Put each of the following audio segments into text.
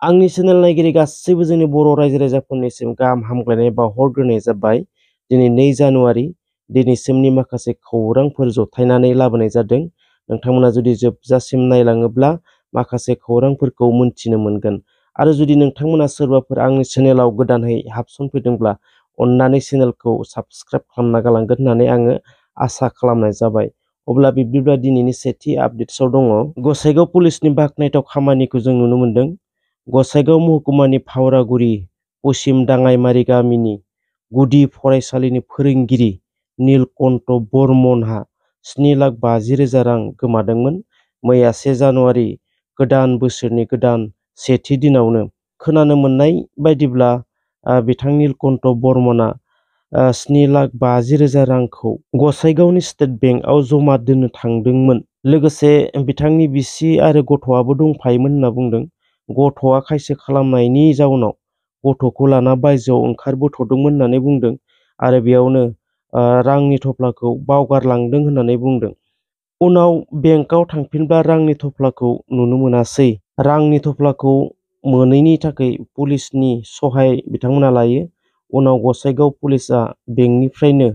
आंनि चेनेल नायगिरि गासैबो जोंनि बर' रायजो राजाफोरनिसिम गाहाम हामग्लायनाय बावहरग्रोनाय जाबाय। दिनै 2 जानुवारि दिनैसिमनि माखासे खौरांफोर जथायनानै लाबोनाय जादों। नोंथांमोना जुदि जोबजासिम नायलाङोब्ला माखासे खौरांफोरखौ मोनथिनो मोनगोन। आरो जुदि नोंथांमोना सोरबाफोर आंनि चेनेलाव गोदानहै हाबसनफैदोंब्ला अन्नानै चेनेलखौ साबस्क्राइब खालामना गालांगोन होननानै आङो आसा खालामनाय जाबाय। अब्ला बिब्दिब्ला दिनैनि सेथि आपडेट्सआव दङ। गसाइगाव पुलिसनि बाखनायथाव खामानिखौ जों नुनो मोन्दों। गसाइगाव महकुमानि फावरागुरि पश्चिम दाङाइमारि गामिनि गुदि फरायसालिनि फोरोंगिरि नीलकण्ठ बर्मनहा 7,50,000 रां गोमादोंमोन। मैया 1 जानुवारि गोदान बोसोरनि गोदान सेथि दिनावनो खोनानो मोननाय बायदिब्ला बिथां नीलकण्ठ बर्मनआ 7,50,000 रांखौ गसाइगावनि स्टेट बेंकआव जमा दोननो थांदोंमोन। लोगोसे बिथांनि बिसि आरो गथ'आबो दंफायोमोन होनना बुंदों। गथ'आ खायसो खालामनायनि जाउनाव गथ'खौ लाना बायजोआव ओंखारबोथ'दोंमोन होननानै बुंदों आरो बेयावनो रांनि थफ्लाखौ बावगारलांदों होननानै बुंदों। उनाव बेंकआव थांफिनब्ला रांनि थफ्लाखौ नुनो मोनासै। रांनि थफ्लाखौ मोनैनि थाखाय पुलिसनि सहाय बिथांमोना लायो। उनाव गसाइगाव पुलिसआ बेंकनिफ्रायनो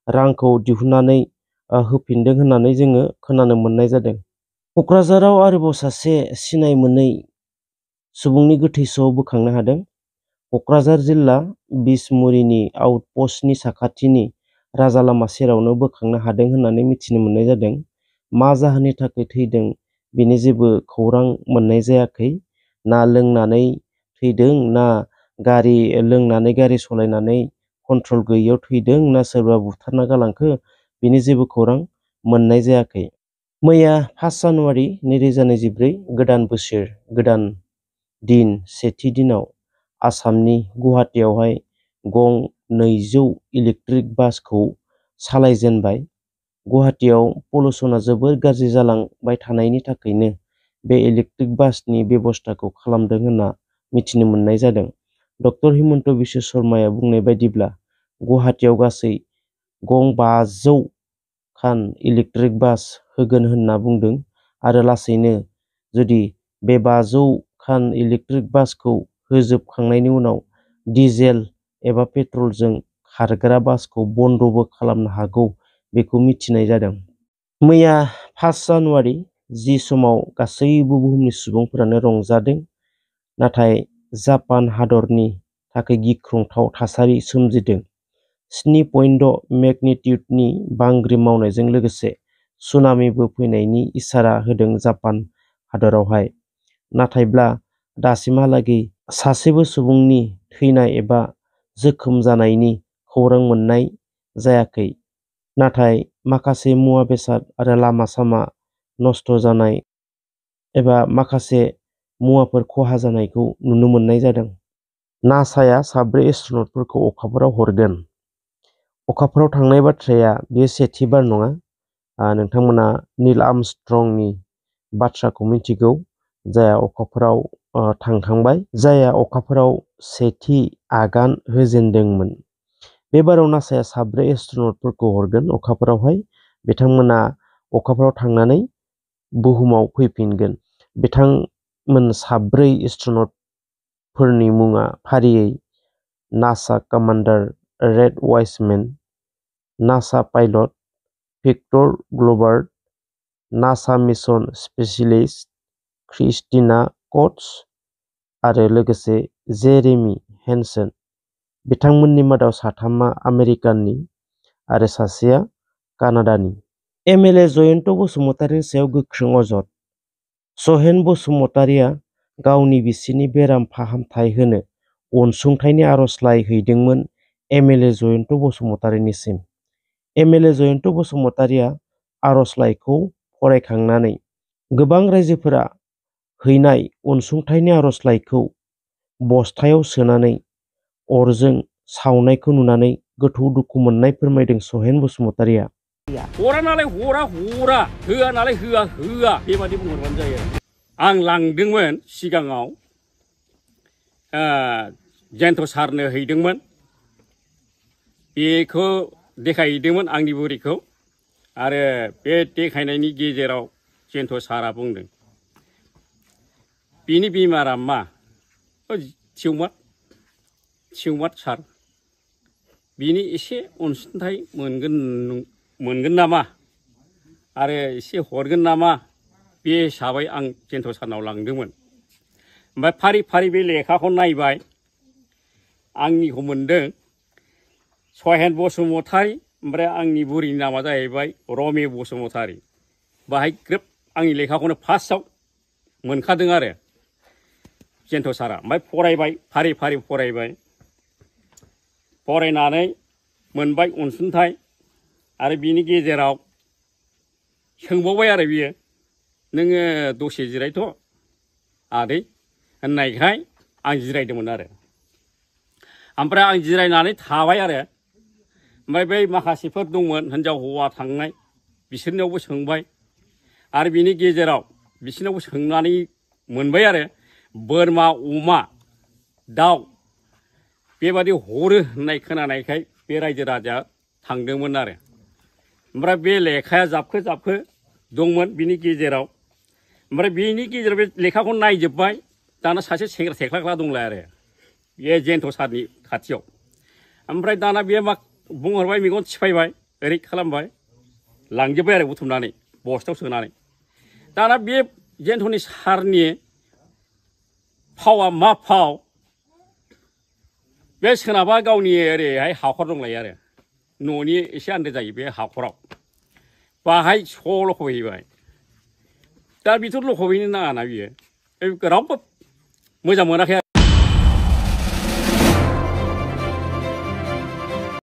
रांखौ दिहुननानै होफिनदों होननानै जोङो खोनानो मोननाय जादों। क'क्राझाराव आरोबाव सासे सिनाय मोनै सुबुंनि गोथै सह बोखांनो हादों। क'क्राझार जिल्ला बिसमुरिनि आउटपस्टनि साखाथिनि राजालामा सेरावनो बोखांनो हादों होननानै मिथिनो मोननाय जादों। मा जाहोननि थाखाय थैदों बेनि जेबो खौरां मोननाय जायाखै। ना लोंनानै थैदों, ना लोंनानै गारि सालायनानै कन्ट्रल गैयियाव थैदों, ना सोरबा बुथारना गालांखो बेनि जेबो खौरां मोननाय जायाखै। मैया 5 जानुवारि 2024 गोदान बोसोर गोदान दिन सेथि दिनाव आसामनि गुवाहाटीयावहाय गं 200 इलेक्ट्रिक बासखौ सालायजेनबाय। गुवाहाटीयाव पलुसना जोबोर गाज्रि जालांबाय थानायनि थाखायनो बे इलेक्ट्रिक बासनि बेबस्थाखौ खालामदों होनना मिथिनो मोननाय जादों। डक्टर हिमन्त बिश्व शर्माया बुंनाय बायदिब्ला गुवाहाटीयाव गासै गं 500 खान इलेक्ट्रिक बास होगोन होनना बुंदों आरो लासैनो जुदि बे 500 खान इलेक्ट्रिक बासखौ होजोबखांनायनि उनाव डिजेल एबा पेट्रलजों खारग्रा बासखौ बन्दबो खालामनो हागौ बेखौ मिथिनाय जादों। मैया 5 जानुवारि जि समाव गासैबो बुहुमनि सुबुंफोरानो रंजादों, नाथाय जापान हादरनि थाखाय गिख्रंथाव थासारि सोमजिदों। 7.6 मेगनिटिउडनि बांग्रि मावनायजों लोगोसे सुनामिबो फैनायनि इसारा होदों जापान हादरावहाय। नाथायब्ला दासिमहालागै सासेबो सुबुंनि थैनाय एबा जोखोम जानायनि खौरां मोननाय जायाखै। नाथाय माखासे मुवा बेसाद आरो लामा सामा नष्ट जानाय एबा माखासे मुवाफोर खहा जानायखौ नुनो मोननाय जादों। नासाया 4 एस्ट्र'नटफोरखौ अखाफोराव हरगोन। अखाफोराव थांनाय बाथ्राया बेयो सेथिबार नङा। नोंथांमोना नील आर्मस्ट्रंनि बाथ्राखौ मिथिगौ, जायहा अखाफोराव थांखांबाय, जायहा अखाफोराव सेथि आगान होजेनदोंमोन। बे बाराव नासाया 4 एस्ट्र'नटफोरखौ हरगोन अखाफोरावहाय। बिथांमोना अखाफोराव थांनानै बुहुमाव फैफिनगोन। बिथांमोन 4 एस्ट्र'नटफोरनि मुङा फारियै नासा कमान्डार रेड वाइसमेन, नासा पाइलट भिक्टर ग्ल'बार्ट, नासा मिशन स्पेशलिस्ट क्रिस्टिना कट्स आरो लोगोसे जेरेमी हेनसन। बिथांमोननि मादाव 3 आमेरिकानि आरो सासेया कानाडानि। एमएलए जयन्त बसुमतारिनि सायाव गोख्रों अजद। सहेन बसुमतारिया गावनि बिसिनि बेराम फाहामथाय होनो अनसुंथाइनि आर'जलाइ हैदोंमोन एमएलए जयन्त बसुमतारिनिसिम। एमएलए जयन्त बसुमतारिया आर'जलाइखौ फरायखांनानै गोबां रायजोफोरा हैनाय अनसुंथाइनि आर'जलाइखौ बस्थायाव सोनानै अरजों सावनायखौ नुनानै गोथौ दुखु मोननाय फोरमायदों सहेन बसुमतारिया। हरा नालाय हरा, होआ नालाय होआ बेबादि बुंहरबानो जायो। आं लांदोंमोन सिगाङाव जयन्त सारनो हैदोंमोन, बेखौ देखायहैदोंमोन आंनि बुरिखौ। आरो बे देखायनायनि गेजेराव जयन्त सारा बुंदों, बिनि बेमारा मा? थिउमार सार बिनि एसे अनसुंथाइ मोनगोन नामा आरो एसे हरगोन नामा बे हिसाबै आं जेन्थ' सारनाव लांदोंमोन। ओमफ्राय फारि फारि बे लेखाखौ नायबाय आंनिखौ मोनदों सहेन बसुमतारी ओमफ्राय आंनि बुरिनि नामा जाहैबाय रमि बसुमतारी। बाहाय ग्रोब आंनि लेखाखौनो फार्स्टआव मोनखादों आरो जेन्थ' सारा। ओमफ्राय फरायबाय फारि फारि फरायबाय फरायनानै मोनबाय अनसुंथाइ आरो बिनि गेजेराव सोंबावबाय आरो बियो नोङो दसे जिरायथ' आदै होननायखाय आं जिरायदोंमोन आरो। ओमफ्राय आं जिरायनानै थाबाय आरो ओमफ्राय बै माखासेफोर दंमोन हिनजाव हौवा थांनाय बिसोरनियावबो सोंबाय आरो बिनि गेजेराव बिसोरनावबो सोंनानै मोनबाय आरो बोरमा अमा दाउ बेबादि हरो होननाय खोनानायखाय बे रायजो राजाया थांदोंमोन आरो। ओमफ्राय बे लेखाया जाबखो जाबखो दंमोन बिनि गेजेराव। ओमफ्राय बिनि गेजेराव बे लेखाखौ नायजोब्बाय दाना सासे सेंग्रा थेख्लाख्ला दंलाय आरो बे जेन्थ' सारनि खाथियाव। ओमफ्राय दाना बे मा बुंहरबाय मेगन थिफायबाय ओरै खालामबाय लांजोब्बाय आरो बुथुमनानै बस्थायाव सोनानै। दाना बे जेन्थ'नि सारनि फावा मा फाव बे सोनाबा गावनि ओरैहाय हाखर दंलायो आरो न'नि एसे आन्दो जायो बे हाखराव बाहाय स' लखबहैबाय। दा बेथ' लखबहैनो नाङाना बियो रावबो मोजां मोनाखै आरो।